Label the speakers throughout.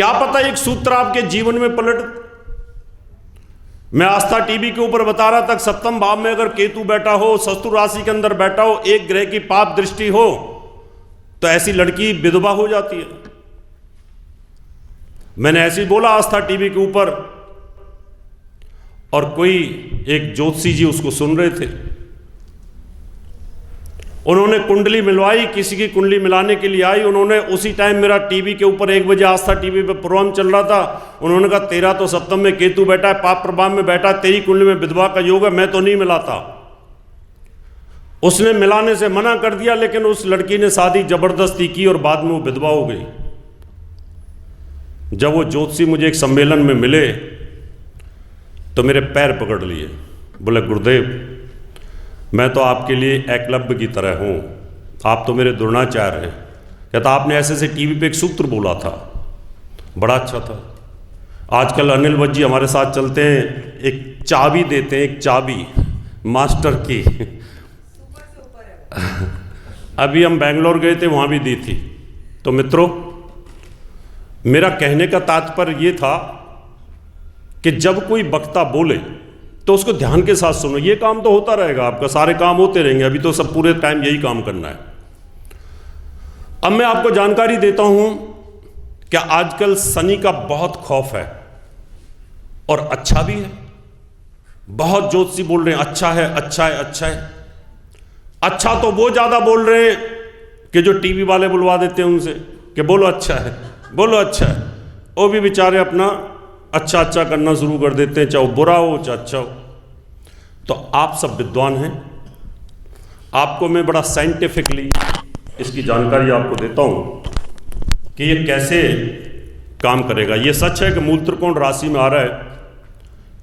Speaker 1: क्या पता एक सूत्र आपके जीवन में पलट। मैं आस्था टीवी के ऊपर बता रहा था, सप्तम भाव में अगर केतु बैठा हो, शत्रु राशि के अंदर बैठा हो, एक ग्रह की पाप दृष्टि हो, तो ऐसी लड़की विधवा हो जाती है। मैंने ऐसे ही बोला आस्था टीवी के ऊपर, और कोई एक ज्योतिषी जी उसको सुन रहे थे। उन्होंने कुंडली मिलवाई, किसी की कुंडली मिलाने के लिए आई। उन्होंने उसी टाइम, मेरा टीवी के ऊपर 1 बजे आस्था टीवी पे प्रोग्राम चल रहा था, उन्होंने कहा तेरा तो सप्तम में केतु बैठा है, पाप प्रभाव में बैठा है, तेरी कुंडली में विधवा का योग है, मैं तो नहीं मिलाता। उसने मिलाने से मना कर दिया, लेकिन उस लड़की ने शादी जबरदस्ती की और बाद में वो विधवा हो गई। जब वो ज्योतिषी मुझे एक सम्मेलन में मिले तो मेरे पैर पकड़ लिए, बोले गुरुदेव मैं तो आपके लिए एकलव्य की तरह हूँ, आप तो मेरे द्रोणाचार्य हैं। कहता आपने ऐसे ऐसे टीवी पे एक सूत्र बोला था, बड़ा अच्छा था। आजकल अनिल भट्ट जी हमारे साथ चलते हैं, एक चाबी देते हैं, एक चाबी मास्टर की। अभी हम बेंगलोर गए थे, वहाँ भी दी थी। तो मित्रों, मेरा कहने का तात्पर्य ये था कि जब कोई वक्ता बोले तो उसको ध्यान के साथ सुनो। ये काम तो होता रहेगा, आपका सारे काम होते रहेंगे, अभी तो सब पूरे टाइम यही काम करना है। अब मैं आपको जानकारी देता हूं कि आजकल शनि का बहुत खौफ है, और अच्छा भी है। बहुत ज्योतिषी बोल रहे हैं अच्छा है, अच्छा है, अच्छा है। अच्छा तो वो ज्यादा बोल रहे हैं कि जो टीवी वाले बुलवा देते हैं उनसे कि बोलो अच्छा है, बोलो अच्छा है। वो भी बेचारे अपना अच्छा अच्छा करना शुरू कर देते हैं, चाहे वो बुरा हो चाहे अच्छा हो। तो आप सब विद्वान हैं, आपको मैं बड़ा साइंटिफिकली इसकी जानकारी आपको देता हूं कि ये कैसे काम करेगा। ये सच है कि मूल त्रिकोण राशि में आ रहा है,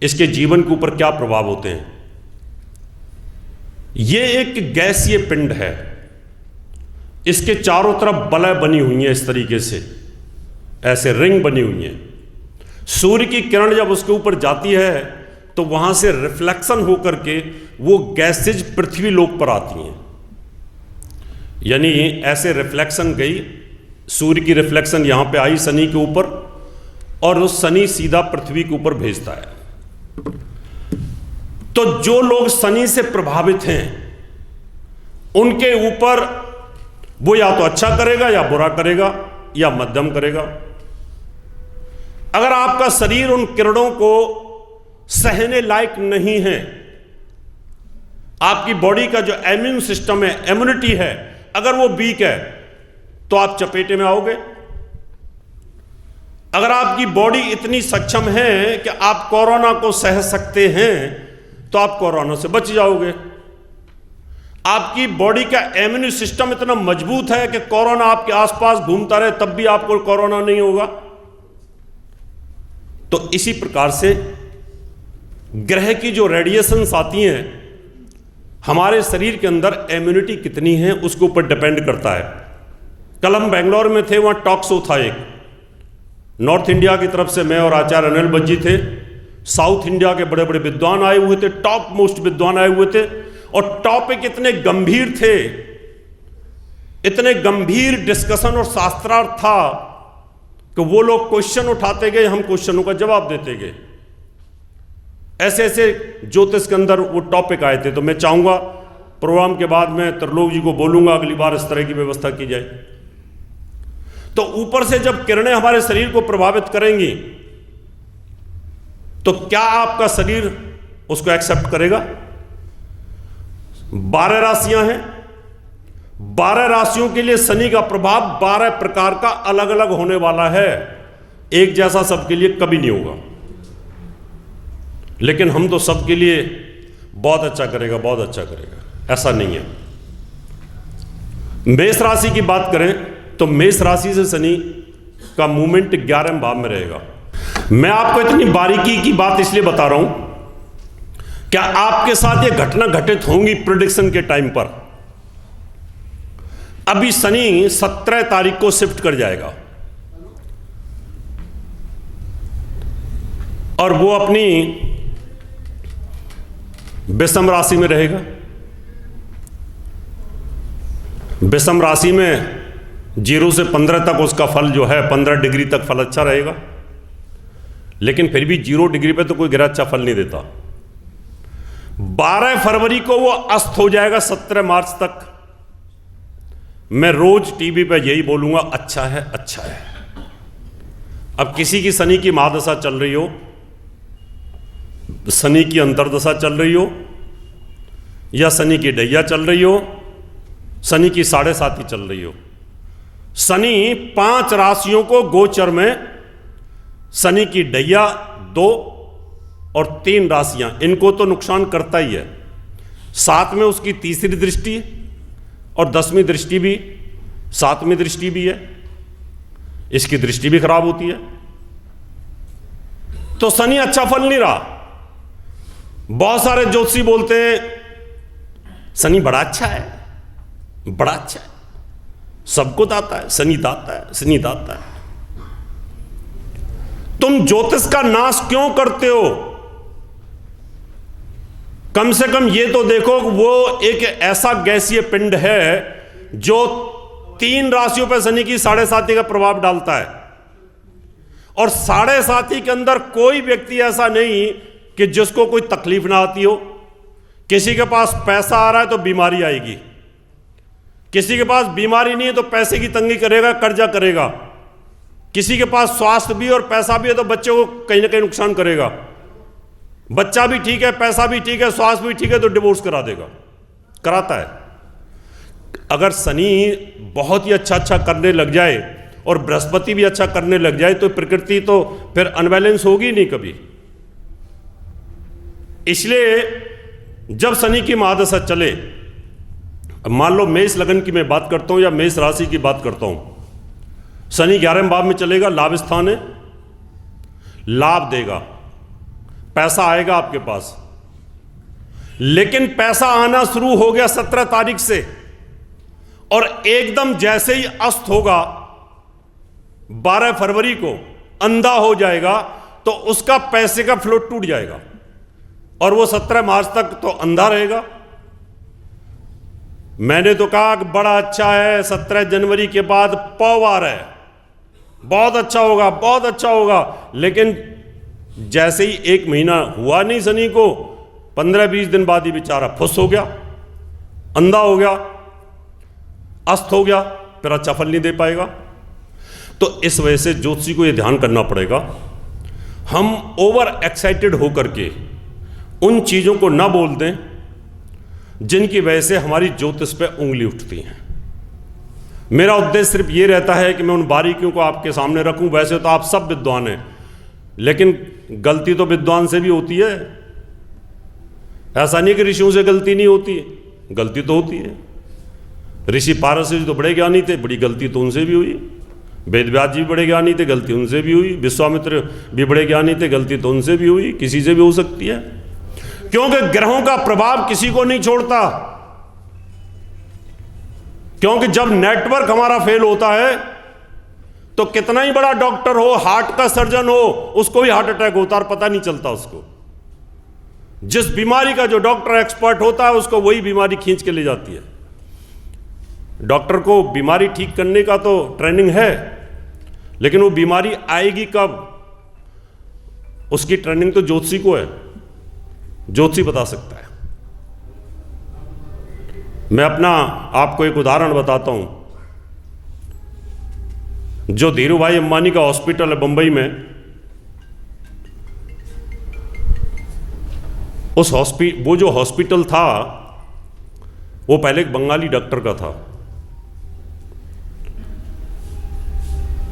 Speaker 1: इसके जीवन के ऊपर क्या प्रभाव होते हैं। ये एक गैसीय पिंड है, इसके चारों तरफ बलय बनी हुई है, इस तरीके से ऐसे रिंग बनी हुई है। सूर्य की किरण जब उसके ऊपर जाती है तो वहां से रिफ्लेक्शन होकर के वो गैसेज पृथ्वी लोक पर आती हैं। यानी ऐसे रिफ्लेक्शन गई, सूर्य की रिफ्लेक्शन यहां पे आई शनि के ऊपर, और उस शनि सीधा पृथ्वी के ऊपर भेजता है। तो जो लोग शनि से प्रभावित हैं उनके ऊपर वो या तो अच्छा करेगा या बुरा करेगा या मध्यम करेगा। अगर आपका शरीर उन किरणों को सहने लायक नहीं है, आपकी बॉडी का जो इम्यून सिस्टम है, इम्यूनिटी है, अगर वो वीक है तो आप चपेटे में आओगे। अगर आपकी बॉडी इतनी सक्षम है कि आप कोरोना को सह सकते हैं तो आप कोरोना से बच जाओगे। आपकी बॉडी का इम्यून सिस्टम इतना मजबूत है कि कोरोना आपके आसपास घूमता रहे तब भी आपको कोरोना नहीं होगा। तो इसी प्रकार से ग्रह की जो रेडिएशंस आती हैं, हमारे शरीर के अंदर इम्यूनिटी कितनी है उसके ऊपर डिपेंड करता है। कल हम बेंगलोर में थे, वहां टॉक शो था एक, नॉर्थ इंडिया की तरफ से मैं और आचार्य अनिल भट्ट जी थे। साउथ इंडिया के बड़े बड़े विद्वान आए हुए थे, टॉप मोस्ट विद्वान आए हुए थे, और टॉपिक इतने गंभीर थे, इतने गंभीर डिस्कशन और शास्त्रार्थ था कि वो लोग क्वेश्चन उठाते गए, हम क्वेश्चनों का जवाब देते गए। ऐसे ऐसे ज्योतिष के अंदर वो टॉपिक आए थे। तो मैं चाहूंगा प्रोग्राम के बाद में त्रिलोक जी को बोलूंगा अगली बार इस तरह की व्यवस्था की जाए। तो ऊपर से जब किरणें हमारे शरीर को प्रभावित करेंगी तो क्या आपका शरीर उसको एक्सेप्ट करेगा? 12 राशियां हैं, 12 राशियों के लिए शनि का प्रभाव 12 प्रकार का अलग अलग होने वाला है। एक जैसा सबके लिए कभी नहीं होगा, लेकिन हम तो सबके लिए बहुत अच्छा करेगा, बहुत अच्छा करेगा, ऐसा नहीं है। मेष राशि की बात करें तो मेष राशि से शनि का मूवमेंट 11वें भाव में रहेगा। मैं आपको इतनी बारीकी की बात इसलिए बता रहा हूं, क्या आपके साथ ये घटना घटित होंगी प्रेडिक्शन के टाइम पर। अभी शनि 17 तारीख को शिफ्ट कर जाएगा और वो अपनी विषम राशि में रहेगा। विषम राशि में 0 से 15 तक उसका फल जो है 15 डिग्री तक फल अच्छा रहेगा, लेकिन फिर भी 0 डिग्री पे तो कोई गिरा अच्छा फल नहीं देता। 12 फरवरी को वो अस्त हो जाएगा। 17 मार्च तक मैं रोज टीवी पे यही बोलूंगा, अच्छा है, अच्छा है। अब किसी की शनि की महादशा चल रही हो, शनि की अंतर्दशा चल रही हो, या शनि की डैया चल रही हो, शनि की 7.5 चल रही हो, शनि 5 राशियों को गोचर में, शनि की डैया 2 और 3 राशियां, इनको तो नुकसान करता ही है। साथ में उसकी तीसरी दृष्टि और 10वीं दृष्टि भी, 7वीं दृष्टि भी है, इसकी दृष्टि भी खराब होती है। तो शनि अच्छा फल नहीं रहा। बहुत सारे ज्योतिषी बोलते हैं शनि बड़ा अच्छा है, बड़ा अच्छा है, सबको दाता है, शनि दाता है, शनि दाता है। तुम ज्योतिष का नाश क्यों करते हो? कम से कम ये तो देखो, वो एक ऐसा गैसीय पिंड है जो 3 राशियों पर शनि की 7.5 का प्रभाव डालता है, और 7.5 के अंदर कोई व्यक्ति ऐसा नहीं कि जिसको कोई तकलीफ ना आती हो। किसी के पास पैसा आ रहा है तो बीमारी आएगी, किसी के पास बीमारी नहीं है तो पैसे की तंगी करेगा, कर्जा करेगा, किसी के पास स्वास्थ्य भी और पैसा भी है तो बच्चे को कहीं ना कहीं नुकसान करेगा। बच्चा भी ठीक है, पैसा भी ठीक है, स्वास्थ्य भी ठीक है तो डिवोर्स करा देगा, कराता है। अगर शनि बहुत ही अच्छा करने लग जाए और बृहस्पति भी अच्छा करने लग जाए तो प्रकृति तो फिर अनबैलेंस होगी नहीं कभी। इसलिए जब शनि की महादशा चले, मान लो मेष लगन की मैं बात करता हूं या मेष राशि की बात करता हूं, शनि 11वें भाव में चलेगा, लाभ स्थान है, लाभ देगा, पैसा आएगा आपके पास। लेकिन पैसा आना शुरू हो गया 17 तारीख से, और एकदम जैसे ही अस्त होगा 12 फरवरी को अंधा हो जाएगा, तो उसका पैसे का फ्लो टूट जाएगा और वो 17 मार्च तक तो अंधा रहेगा। मैंने तो कहा कि बड़ा अच्छा है, 17 जनवरी के बाद पौवार है, बहुत अच्छा होगा, बहुत अच्छा होगा। लेकिन जैसे ही 1 महीना हुआ नहीं शनि को, 15-20 दिन बाद ही बेचारा फुस हो गया, अंधा हो गया, अस्त हो गया, फिर अच्छा फल नहीं दे पाएगा। तो इस वजह से ज्योतिषी को यह ध्यान करना पड़ेगा, हम ओवर एक्साइटेड होकर के उन चीजों को ना बोल दें जिनकी वजह से हमारी ज्योतिष पे उंगली उठती है। मेरा उद्देश्य सिर्फ ये रहता है कि मैं उन बारीकियों को आपके सामने रखूं। वैसे तो आप सब विद्वान हैं, लेकिन गलती तो विद्वान से भी होती है। ऐसा नहीं कि ऋषियों से गलती नहीं होती, गलती तो होती है। ऋषि पारस जी तो बड़े ज्ञानी थे, बड़ी गलती तो उनसे भी हुई। वेदव्यास जी भी बड़े ज्ञानी थे, गलती उनसे भी हुई। विश्वामित्र भी बड़े ज्ञानी थे, गलती तो उनसे भी हुई, किसी से भी हो सकती है। क्योंकि ग्रहों का प्रभाव किसी को नहीं छोड़ता। क्योंकि जब नेटवर्क हमारा फेल होता है तो कितना ही बड़ा डॉक्टर हो, हार्ट का सर्जन हो, उसको भी हार्ट अटैक होता है और पता नहीं चलता उसको। जिस बीमारी का जो डॉक्टर एक्सपर्ट होता है उसको वही बीमारी खींच के ले जाती है। डॉक्टर को बीमारी ठीक करने का तो ट्रेनिंग है, लेकिन वो बीमारी आएगी कब, उसकी ट्रेनिंग तो ज्योतिषी को है, ज्योतिषी बता सकता है। मैं अपना आपको एक उदाहरण बताता हूं। जो धीरू भाई अंबानी का हॉस्पिटल है बंबई में, वो जो हॉस्पिटल था वो पहले एक बंगाली डॉक्टर का था।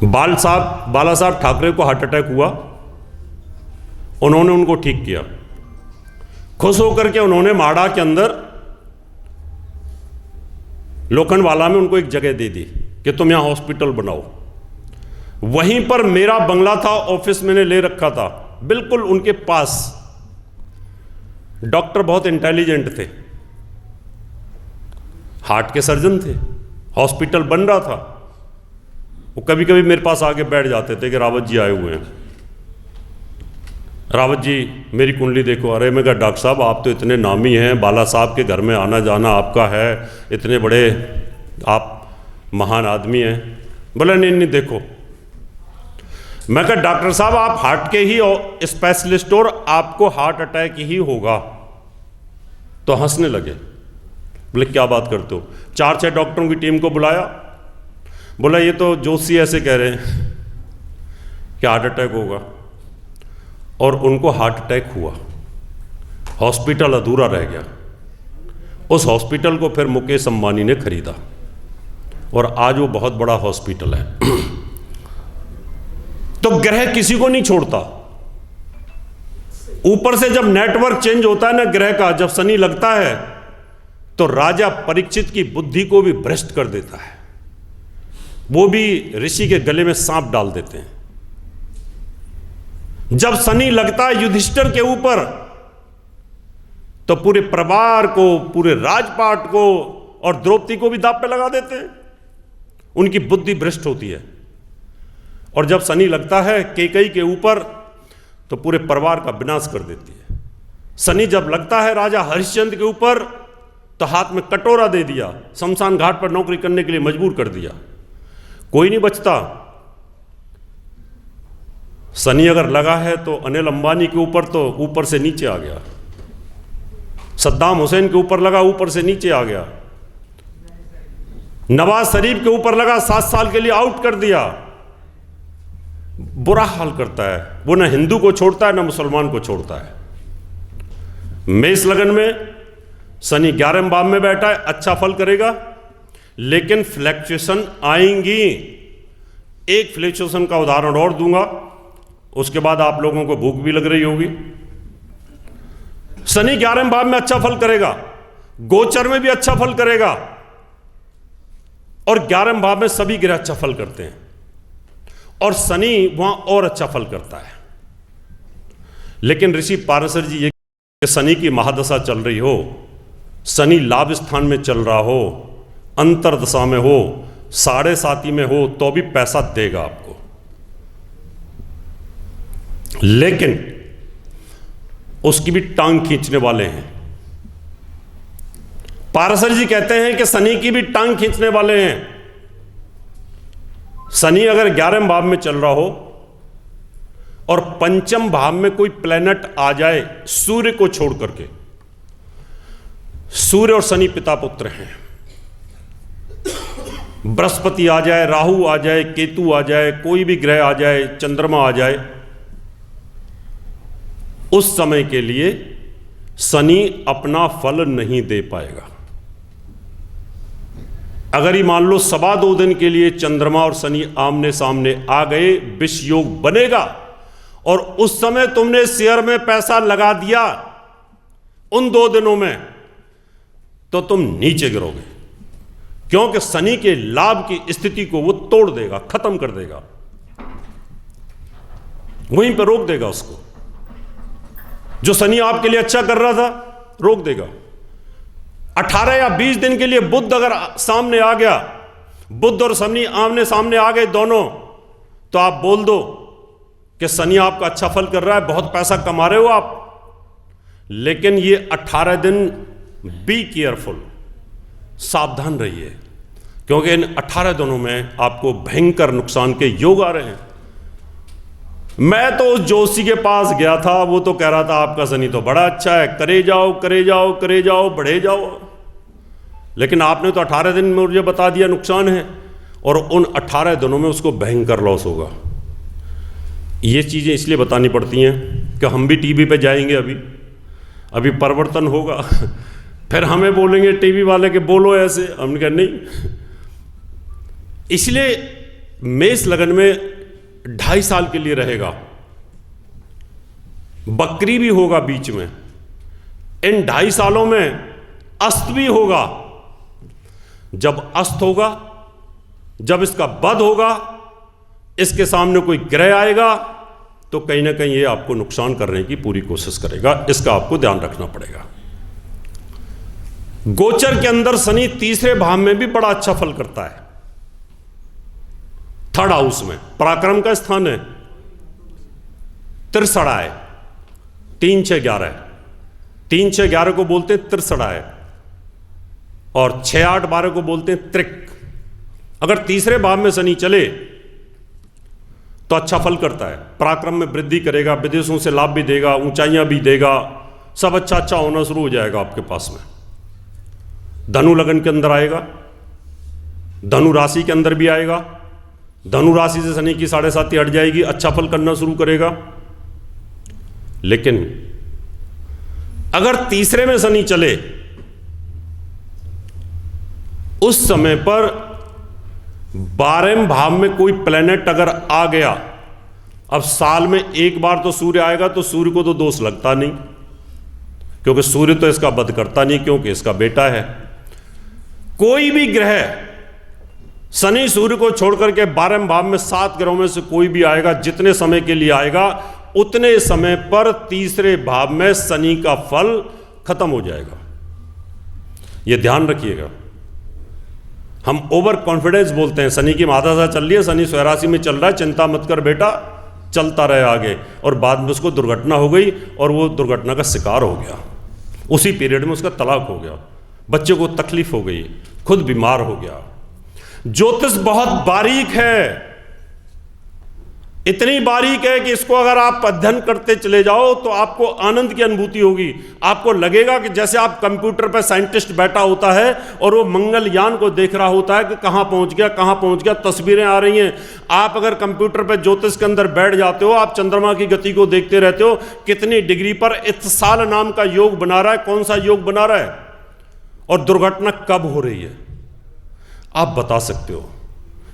Speaker 1: बाला साहब ठाकरे को हार्ट अटैक हुआ, उन्होंने उनको ठीक किया। खुश होकर के उन्होंने माड़ा के अंदर लोखंडवाला में उनको एक जगह दे दी कि तुम यहां हॉस्पिटल बनाओ। वहीं पर मेरा बंगला था, ऑफिस मैंने ले रखा था, बिल्कुल उनके पास। डॉक्टर बहुत इंटेलिजेंट थे, हार्ट के सर्जन थे, हॉस्पिटल बन रहा था। वो कभी कभी मेरे पास आके बैठ जाते थे कि रावत जी आए हुए हैं, रावत जी मेरी कुंडली देखो। अरे मैं कहा डॉक्टर साहब आप तो इतने नामी हैं, बाला साहब के घर में आना जाना आपका है, इतने बड़े आप महान आदमी हैं, बोला नहीं नहीं देखो। मैं कहा डॉक्टर साहब आप हार्ट के ही स्पेशलिस्ट और आपको हार्ट अटैक ही होगा। तो हंसने लगे, बोले क्या बात करते हो। 4-6 डॉक्टरों की टीम को बुलाया, बोला ये तो जोशी ऐसे कह रहे हैं कि हार्ट अटैक होगा, और उनको हार्ट अटैक हुआ। हॉस्पिटल अधूरा रह गया। उस हॉस्पिटल को फिर मुकेश अंबानी ने खरीदा और आज वो बहुत बड़ा हॉस्पिटल है। तो ग्रह किसी को नहीं छोड़ता। ऊपर से जब नेटवर्क चेंज होता है ना ग्रह का, जब शनि लगता है तो राजा परीक्षित की बुद्धि को भी भ्रष्ट कर देता है। वो भी ऋषि के गले में सांप डाल देते हैं। जब शनि लगता है युधिष्ठिर के ऊपर तो पूरे परिवार को, पूरे राजपाट को और द्रौपदी को भी दांव पे लगा देते हैं। उनकी बुद्धि भ्रष्ट होती है। और जब शनि लगता है कैकेयी के ऊपर तो पूरे परिवार का विनाश कर देती है। शनि जब लगता है राजा हरिश्चंद्र के ऊपर तो हाथ में कटोरा दे दिया, शमशान घाट पर नौकरी करने के लिए मजबूर कर दिया। कोई नहीं बचता। शनि अगर लगा है तो अनिल अंबानी के ऊपर तो ऊपर से नीचे आ गया। सद्दाम हुसैन के ऊपर लगा, ऊपर से नीचे आ गया। नवाज शरीफ के ऊपर लगा, 7 साल के लिए आउट कर दिया। बुरा हाल करता है वो, ना हिंदू को छोड़ता है ना मुसलमान को छोड़ता है। मेष लगन में शनि 11वें भाव में बैठा है, अच्छा फल करेगा, लेकिन फ्लैक्चुएशन आएंगी। एक फ्लैक्चुएशन का उदाहरण और दूंगा, उसके बाद आप लोगों को भूख भी लग रही होगी। शनि 11वें भाव में अच्छा फल करेगा, गोचर में भी अच्छा फल करेगा, और 11वें भाव में सभी ग्रह अच्छा फल करते हैं, और शनि वहां और अच्छा फल करता है। लेकिन ऋषि पाराशर जी ये कि शनि की महादशा चल रही हो, शनि लाभ स्थान में चल रहा हो, अंतरदशा में हो, 7.5 में हो, तो भी पैसा देगा आपको। लेकिन उसकी भी टांग खींचने वाले हैं। पाराशर जी कहते हैं कि शनि की भी टांग खींचने वाले हैं। शनि अगर 11वें भाव में चल रहा हो और 5वें भाव में कोई प्लेनेट आ जाए सूर्य को छोड़ करके, सूर्य और शनि पिता पुत्र हैं, बृहस्पति आ जाए, राहु आ जाए, केतु आ जाए, कोई भी ग्रह आ जाए, चंद्रमा आ जाए, उस समय के लिए शनि अपना फल नहीं दे पाएगा। अगर ही मान लो 2.25 दिन के लिए चंद्रमा और शनि आमने सामने आ गए, विष योग बनेगा, और उस समय तुमने शेयर में पैसा लगा दिया उन 2 दिनों में, तो तुम नीचे गिरोगे, क्योंकि शनि के लाभ की स्थिति को वो तोड़ देगा, खत्म कर देगा, वहीं पर रोक देगा उसको। जो शनि आपके लिए अच्छा कर रहा था रोक देगा। 18 या 20 दिन के लिए बुध अगर सामने आ गया, बुध और शनि आमने सामने आ गए दोनों, तो आप बोल दो कि शनि आपका अच्छा फल कर रहा है, बहुत पैसा कमा रहे हो आप। लेकिन ये 18 दिन बी केयरफुल, सावधान रहिए, क्योंकि इन 18 दिनों में आपको भयंकर नुकसान के योग आ रहे हैं। मैं तो उस जोशी के पास गया था, वो तो कह रहा था आपका शनि तो बड़ा अच्छा है, करे जाओ करे जाओ करे जाओ, बढ़े जाओ। लेकिन आपने तो 18 दिन में मुझे बता दिया नुकसान है, और उन 18 दिनों में उसको भयंकर लॉस होगा। ये चीज़ें इसलिए बतानी पड़ती हैं कि हम भी टीवी पे जाएंगे, अभी परिवर्तन होगा, फिर हमें बोलेंगे टीवी वाले के बोलो ऐसे, हमने कहा नहीं। इसलिए मेष लगन में 2.5 साल के लिए रहेगा, बकरी भी होगा बीच में। इन 2.5 सालों में अस्त भी होगा। जब अस्त होगा, जब इसका वध होगा, इसके सामने कोई ग्रह आएगा तो कहीं ना कहीं ये आपको नुकसान करने की पूरी कोशिश करेगा। इसका आपको ध्यान रखना पड़ेगा। गोचर के अंदर शनि 3रे भाव में भी बड़ा अच्छा फल करता है। 3rd हाउस में पराक्रम का स्थान है, त्रिसड़ा है, 3, 6, 11, 3, 6, 11 को बोलते हैं त्रिसड़ा है, और 6, 8, 12 को बोलते हैं त्रिक। अगर तीसरे भाव में शनि चले तो अच्छा फल करता है, पराक्रम में वृद्धि करेगा, विदेशों से लाभ भी देगा, ऊंचाइयां भी देगा, सब अच्छा अच्छा होना शुरू हो जाएगा आपके पास में। धनु लगन के अंदर आएगा, धनु राशि के अंदर भी आएगा, धनु राशि से शनि की 7.5 हट जाएगी, अच्छा फल करना शुरू करेगा। लेकिन अगर तीसरे में शनि चले उस समय पर 12वें भाव में कोई प्लेनेट अगर आ गया, अब साल में एक बार तो सूर्य आएगा तो सूर्य को तो दोष लगता नहीं, क्योंकि सूर्य तो इसका वध करता नहीं, क्योंकि इसका बेटा है। कोई भी ग्रह शनि सूर्य को छोड़कर के 12वें भाव में 7 ग्रहों में से कोई भी आएगा, जितने समय के लिए आएगा उतने समय पर तीसरे भाव में शनि का फल खत्म हो जाएगा। यह ध्यान रखिएगा। हम ओवर कॉन्फिडेंस बोलते हैं, शनि की महादशा चल रही है, शनि स्वराशि में चल रहा है, चिंता मत कर बेटा, चलता रहे आगे, और बाद में उसको दुर्घटना हो गई और वो दुर्घटना का शिकार हो गया, उसी पीरियड में उसका तलाक हो गया, बच्चे को तकलीफ हो गई, खुद बीमार हो गया। ज्योतिष बहुत बारीक है, इतनी बारीक है कि इसको अगर आप अध्ययन करते चले जाओ तो आपको आनंद की अनुभूति होगी। आपको लगेगा कि जैसे आप कंप्यूटर पर साइंटिस्ट बैठा होता है और वो मंगलयान को देख रहा होता है कि कहां पहुंच गया, कहां पहुंच गया, तस्वीरें आ रही हैं। आप अगर कंप्यूटर पर ज्योतिष के अंदर बैठ जाते हो, आप चंद्रमा की गति को देखते रहते हो, कितनी डिग्री पर इत्साल नाम का योग बना रहा है, कौन सा योग बना रहा है, और दुर्घटना कब हो रही है आप बता सकते हो।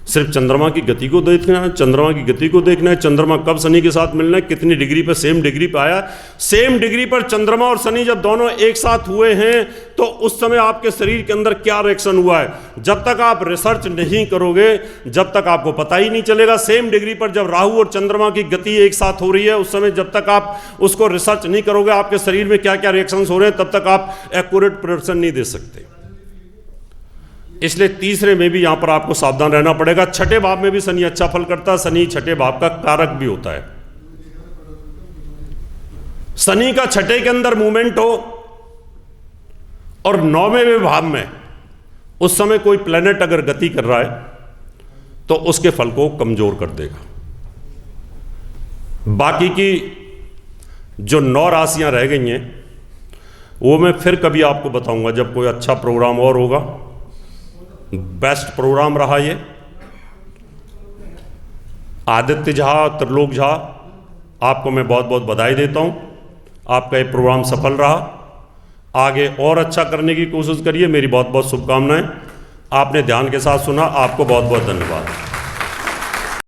Speaker 1: सिर्फ चंद्रमा की गति को देखना है, चंद्रमा की गति को देखना है, चंद्रमा कब शनि के साथ मिलना है, कितनी डिग्री पर, सेम डिग्री पर आया। सेम डिग्री पर चंद्रमा और शनि जब दोनों एक साथ हुए हैं तो उस समय आपके शरीर के अंदर क्या रिएक्शन हुआ है। जब तक आप रिसर्च नहीं करोगे, जब तक आपको पता ही नहीं चलेगा। सेम डिग्री पर जब राहु और चंद्रमा की गति एक साथ हो रही है, उस समय जब तक आप उसको रिसर्च नहीं करोगे आपके शरीर में क्या क्या रिएक्शंस हो रहे हैं, तब तक आप एक्यूरेट प्रेडिक्शन नहीं दे सकते। इसलिए तीसरे में भी यहां पर आपको सावधान रहना पड़ेगा। छठे भाव में भी शनि अच्छा फल करता है, शनि छठे भाव का कारक भी होता है। शनि का छठे के अंदर मूवमेंट हो और 9वें भाव में उस समय कोई प्लेनेट अगर गति कर रहा है तो उसके फल को कमजोर कर देगा। बाकी की जो 9 राशियां रह गई हैं वो मैं फिर कभी आपको बताऊंगा जब कोई अच्छा प्रोग्राम और होगा। बेस्ट प्रोग्राम रहा ये। आदित्य झा, त्रिलोक झा, आपको मैं बहुत बहुत बधाई देता हूं। आपका ये प्रोग्राम सफल रहा, आगे और अच्छा करने की कोशिश करिए। मेरी बहुत बहुत शुभकामनाएं। आपने ध्यान के साथ सुना, आपको बहुत बहुत धन्यवाद।